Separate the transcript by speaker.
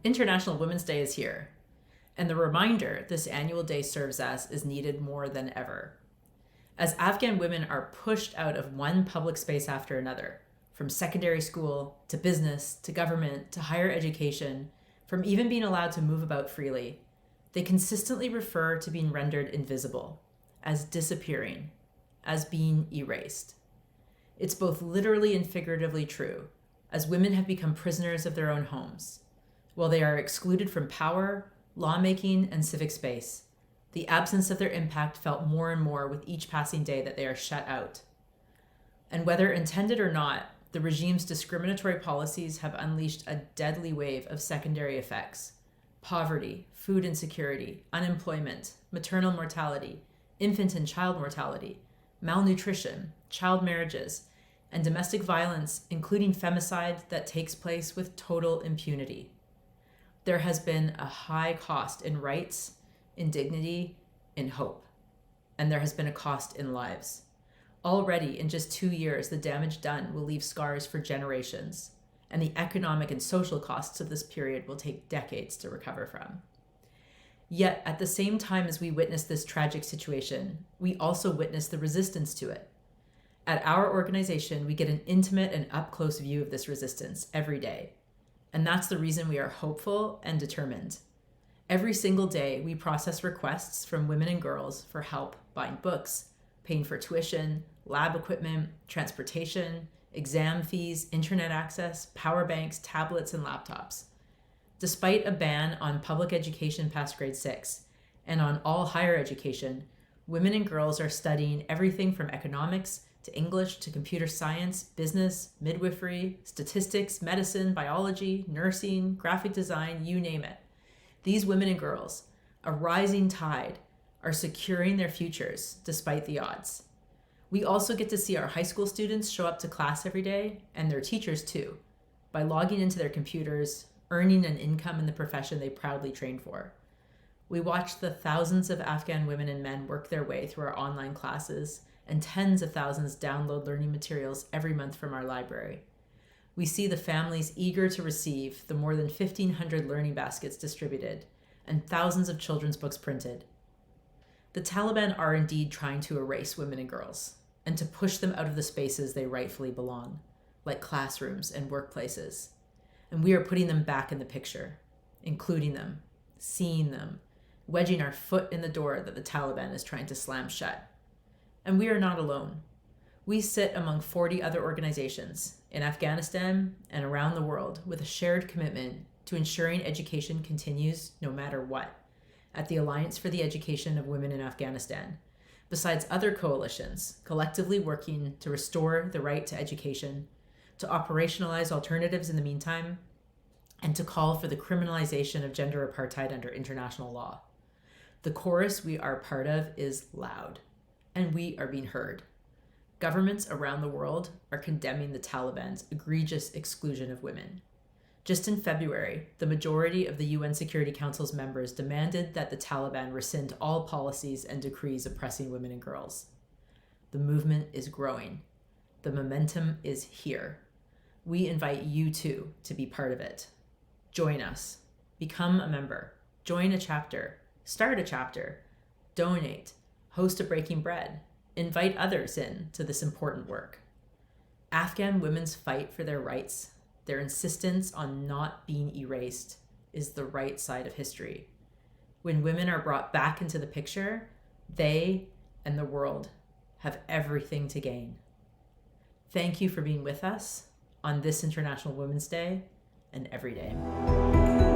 Speaker 1: International Women's Day is here, and the reminder this annual day serves as is needed more than ever. As Afghan women are pushed out of one public space after another, from secondary school to business to government to higher education, from even being allowed to move about freely, they consistently refer to being rendered invisible, as disappearing, as being erased. It's both literally and figuratively true, as women have become prisoners of their own homes. While they are excluded from power, lawmaking, and civic space, the absence of their impact felt more and more with each passing day that they are shut out. And whether intended or not, the regime's discriminatory policies have unleashed a deadly wave of secondary effects: poverty, food insecurity, unemployment, maternal mortality, infant and child mortality, malnutrition, child marriages, and domestic violence, including femicide, that takes place with total impunity. There has been a high cost in rights, in dignity, in hope, and there has been a cost in lives. Already, in just 2 years, the damage done will leave scars for generations, and the economic and social costs of this period will take decades to recover from. Yet, at the same time as we witness this tragic situation, we also witness the resistance to it. At our organization, we get an intimate and up-close view of this resistance every day. And that's the reason we are hopeful and determined. Every single day, we process requests from women and girls for help buying books, paying for tuition, lab equipment, transportation, exam fees, internet access, power banks, tablets, and laptops. Despite a ban on public education past grade 6 and on all higher education, women and girls are studying everything from economics to English to computer science, business, midwifery, statistics, medicine, biology, nursing, graphic design, you name it. These women and girls, a rising tide, are securing their futures despite the odds. We also get to see our high school students show up to class every day, and their teachers too, by logging into their computers, earning an income in the profession they proudly trained for. We watch the thousands of Afghan women and men work their way through our online classes, and tens of thousands download learning materials every month from our library. We see the families eager to receive the more than 1,500 learning baskets distributed and thousands of children's books printed. The Taliban are indeed trying to erase women and girls and to push them out of the spaces they rightfully belong, like classrooms and workplaces. And we are putting them back in the picture, including them, seeing them, wedging our foot in the door that the Taliban is trying to slam shut. And we are not alone. We sit among 40 other organizations in Afghanistan and around the world with a shared commitment to ensuring education continues no matter what at the Alliance for the Education of Women in Afghanistan, besides other coalitions collectively working to restore the right to education, to operationalize alternatives in the meantime, and to call for the criminalization of gender apartheid under international law. The chorus we are part of is loud, and we are being heard. Governments around the world are condemning the Taliban's egregious exclusion of women. Just in February, the majority of the UN Security Council's members demanded that the Taliban rescind all policies and decrees oppressing women and girls. The movement is growing. The momentum is here. We invite you too to be part of it. Join us. Become a member. Join a chapter. Start a chapter. Donate. Host a breaking bread. Invite others in to this important work. Afghan women's fight for their rights, their insistence on not being erased, is the right side of history. When women are brought back into the picture, they and the world have everything to gain. Thank you for being with us on this International Women's Day and every day.